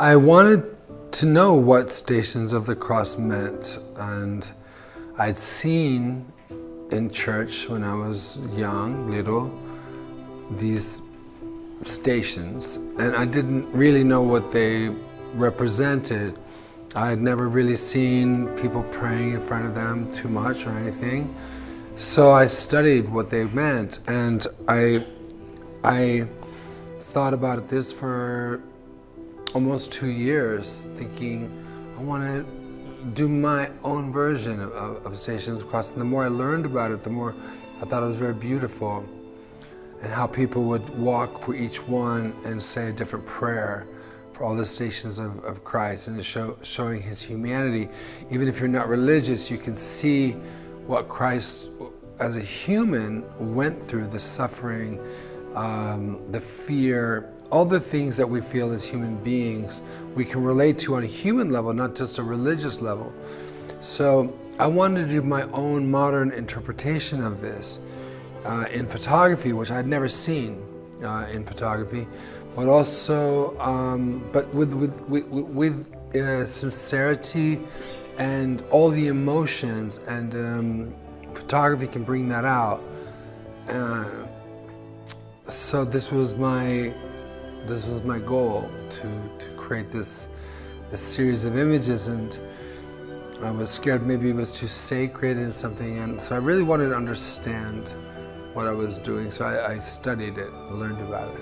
I wanted to know what Stations of the Cross meant, and I'd seen in church when I was young, little, these stations, and I didn't really know what they represented. I had never really seen people praying in front of them too much or anything. So I studied what they meant, and I thought about this for almost 2 years, thinking I want to do my own version of Stations of the Cross. And the more I learned about it, the more I thought it was very beautiful, and how people would walk for each one and say a different prayer for all the stations of Christ, and showing his humanity. Even if you're not religious, you can see what Christ as a human went through, the suffering, the fear, all the things that we feel as human beings, we can relate to on a human level, not just a religious level. So I wanted to do my own modern interpretation of this in photography, which I'd never seen in photography, but also, but with sincerity and all the emotions, and photography can bring that out. So this was my goal, to create this series of images, and I was scared maybe it was too sacred and something, and so I really wanted to understand what I was doing. So I studied it, learned about it.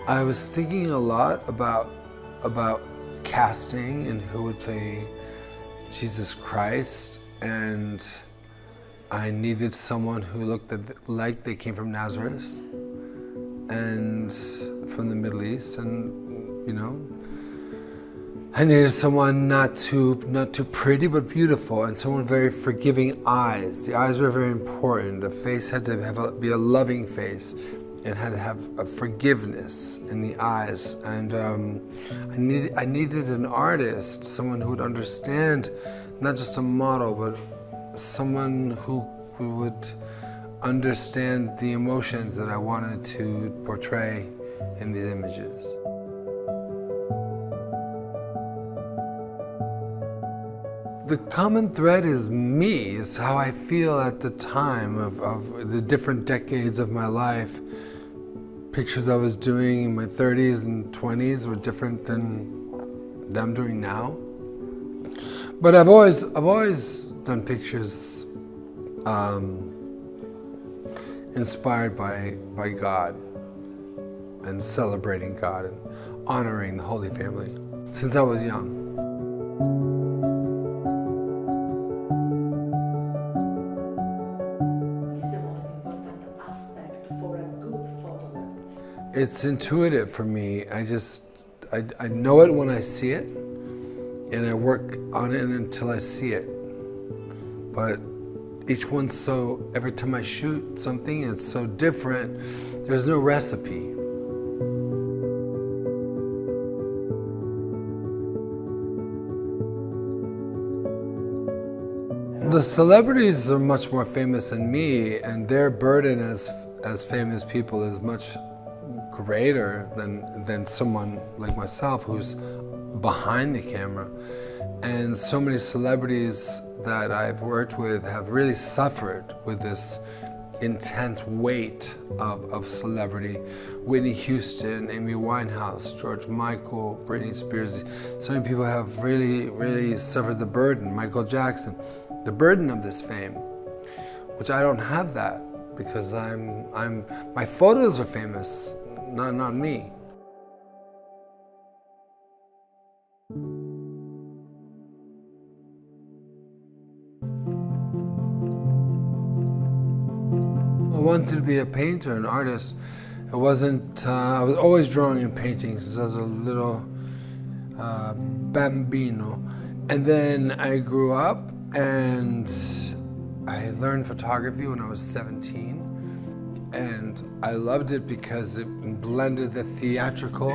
I was thinking a lot about casting and who would play Jesus Christ, and I needed someone who looked like they came from Nazareth and from the Middle East, and I needed someone not too pretty but beautiful, and someone with very forgiving eyes. The eyes were very important. The face had to be a loving face. It had to have a forgiveness in the eyes, and I needed an artist, someone who would understand, not just a model, but someone who would understand the emotions that I wanted to portray in these images. The common thread is me, is how I feel at the time of the different decades of my life. Pictures I was doing in my 30s and 20s were different than I'm doing now. But I've always done pictures inspired by God, and celebrating God and honoring the Holy Family since I was young. It's intuitive for me. I know it when I see it, and I work on it until I see it. But each one's so, every time I shoot something, it's so different. There's no recipe. The celebrities are much more famous than me, and their burden as famous people is much greater than someone like myself who's behind the camera. And so many celebrities that I've worked with have really suffered with this intense weight of celebrity. Whitney Houston, Amy Winehouse, George Michael, Britney Spears. So many people have really suffered the burden. Michael Jackson, the burden of this fame, which I don't have that, because my photos are famous. Not me. I wanted to be a painter, an artist. It wasn't, I was always drawing and painting since I was a little bambino. And then I grew up and I learned photography when I was 17. And I loved it because it blended the theatrical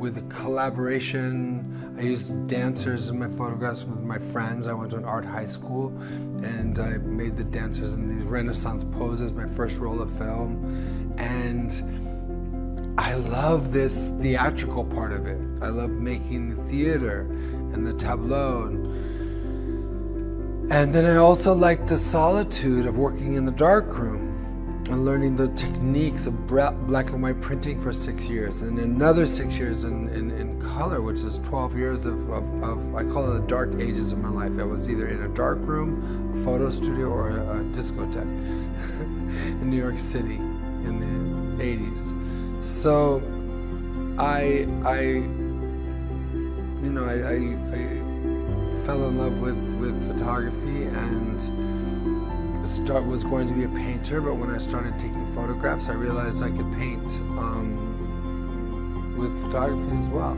with collaboration. I used dancers in my photographs with my friends. I went to an art high school and I made the dancers in these Renaissance poses, my first roll of film. And I love this theatrical part of it. I love making the theater and the tableau. And then I also like the solitude of working in the darkroom and learning the techniques of black and white printing for 6 years, and another 6 years in color, which is 12 years of I call it the dark ages of my life. I was either in a dark room, a photo studio, or a discotheque in New York City in the 80s. So I fell in love with photography and was going to be a painter, but when I started taking photographs, I realized I could paint with photography as well.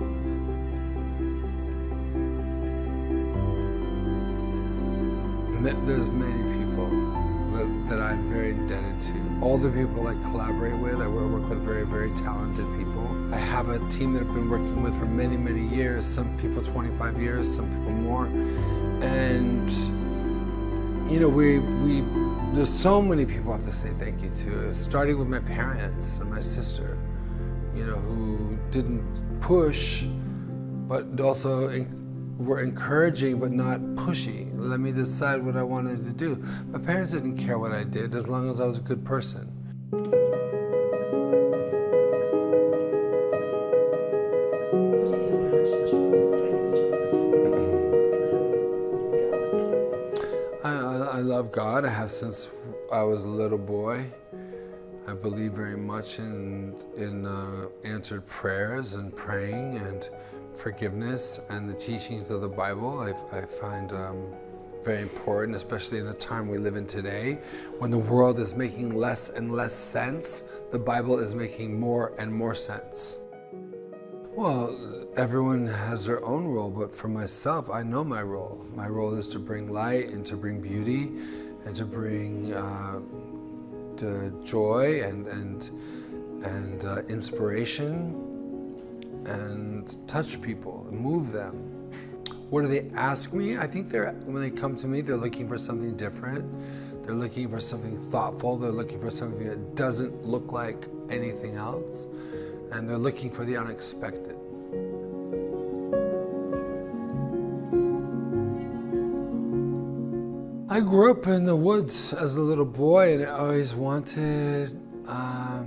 There's many people that I'm very indebted to. All the people I collaborate with, I work with very, very talented people. I have a team that I've been working with for many, many years. Some people 25 years, some people more. And you know, there's so many people I have to say thank you to, starting with my parents and my sister, you know, who didn't push, but also were encouraging but not pushy. Let me decide what I wanted to do. My parents didn't care what I did as long as I was a good person. What is your relationship with God? I love God. I have since I was a little boy. I believe very much in answered prayers and praying and forgiveness, and the teachings of the Bible I find very important, especially in the time we live in today, when the world is making less and less sense. The Bible is making more and more sense. Well, everyone has their own role, but for myself, I know my role. My role is to bring light and to bring beauty and to bring joy and inspiration, and touch people, move them. What do they ask me? I think when they come to me, they're looking for something different. They're looking for something thoughtful. They're looking for something that doesn't look like anything else. And they're looking for the unexpected. I grew up in the woods as a little boy, and I always wanted a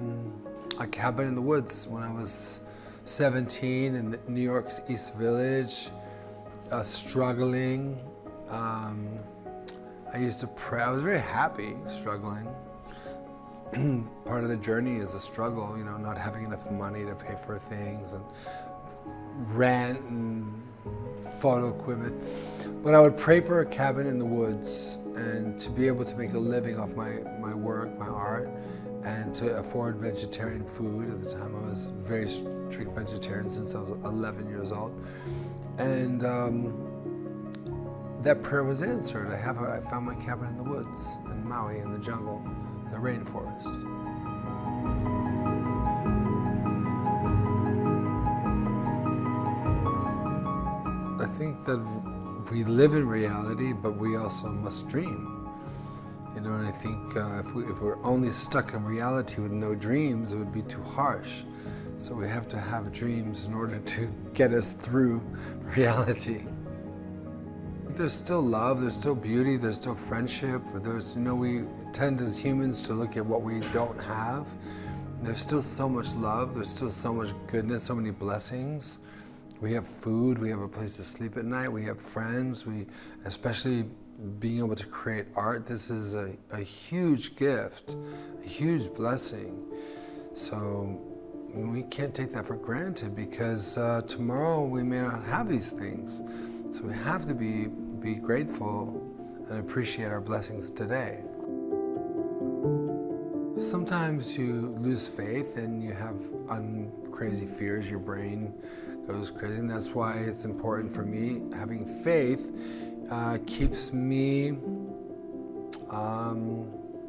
cabin in the woods. When I was 17 in New York's East Village, struggling. I used to pray. I was very happy struggling. Part of the journey is a struggle, you know, not having enough money to pay for things and rent and photo equipment. But I would pray for a cabin in the woods and to be able to make a living off my work, my art, and to afford vegetarian food. At the time I was very strict vegetarian since I was 11 years old. And that prayer was answered. I found my cabin in the woods, in Maui, in the jungle, the rainforest. I think that we live in reality, but we also must dream. You know, and I think if we're only stuck in reality with no dreams, it would be too harsh. So we have to have dreams in order to get us through reality. There's still love, there's still beauty, there's still friendship. There's, you know, we tend as humans to look at what we don't have. There's still so much love, there's still so much goodness, so many blessings. We have food, we have a place to sleep at night, we have friends, especially being able to create art. This is a huge gift, a huge blessing. So we can't take that for granted, because tomorrow we may not have these things. So we have to be grateful and appreciate our blessings today. Sometimes you lose faith and you have crazy fears, your brain goes crazy, and that's why it's important for me. Having faith keeps me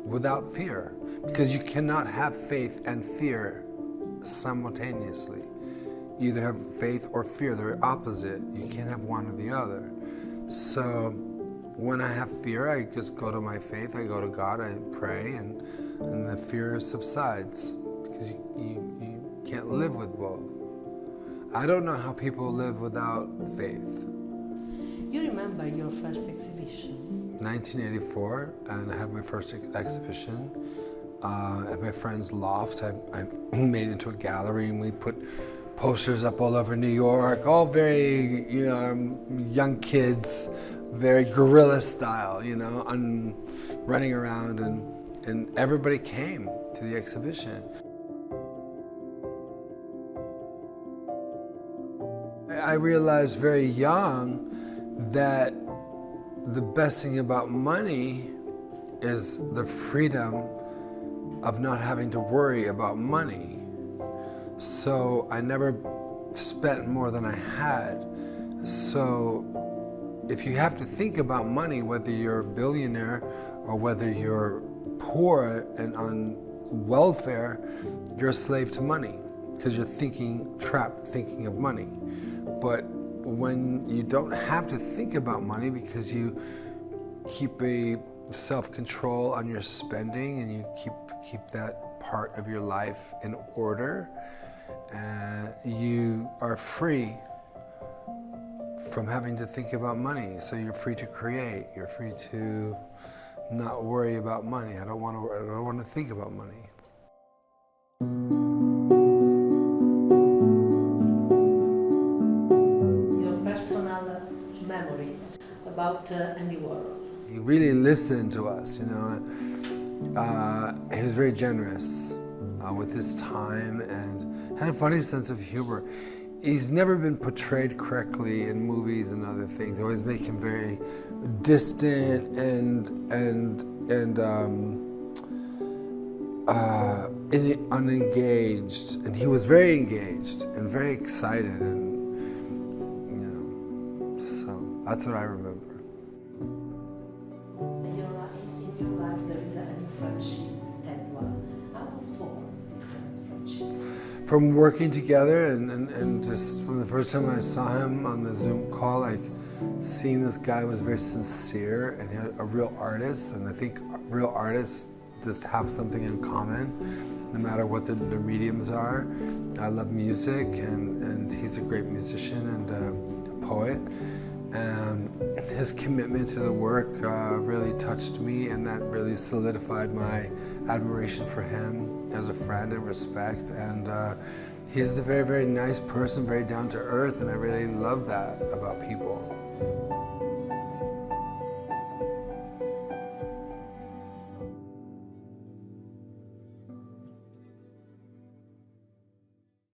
without fear, because you cannot have faith and fear simultaneously. You either have faith or fear. They're opposite. You can't have one or the other. So when I have fear, I just go to my faith. I go to God. I pray, and the fear subsides because you can't live with both. I don't know how people live without faith. You remember your first exhibition? 1984, and I had my first exhibition at my friend's loft. I made it into a gallery, and we put posters up all over New York, all very, young kids, very guerrilla style, running around, and everybody came to the exhibition. I realized very young that the best thing about money is the freedom of not having to worry about money. So I never spent more than I had. So if you have to think about money, whether you're a billionaire or whether you're poor and on welfare, you're a slave to money because you're trapped thinking of money. But when you don't have to think about money because you keep a self-control on your spending and you keep that part of your life in order, you are free from having to think about money. So you're free to create. You're free to not worry about money. I don't want to think about money. Memory about Andy Warhol. He really listened to us, He was very generous with his time and had a funny sense of humor. He's never been portrayed correctly in movies and other things. They always make him very distant and unengaged. And he was very engaged and very excited, and that's what I remember. In your life, there is a new friendship, Tedua. How was born this friendship? From working together and just from the first time I saw him on the Zoom call, seeing this guy was very sincere and he was a real artist. And I think real artists just have something in common, no matter what their mediums are. I love music, and he's a great musician and a poet. His commitment to the work really touched me, and that really solidified my admiration for him as a friend and respect. And he's a very, very nice person, very down to earth, and I really love that about people.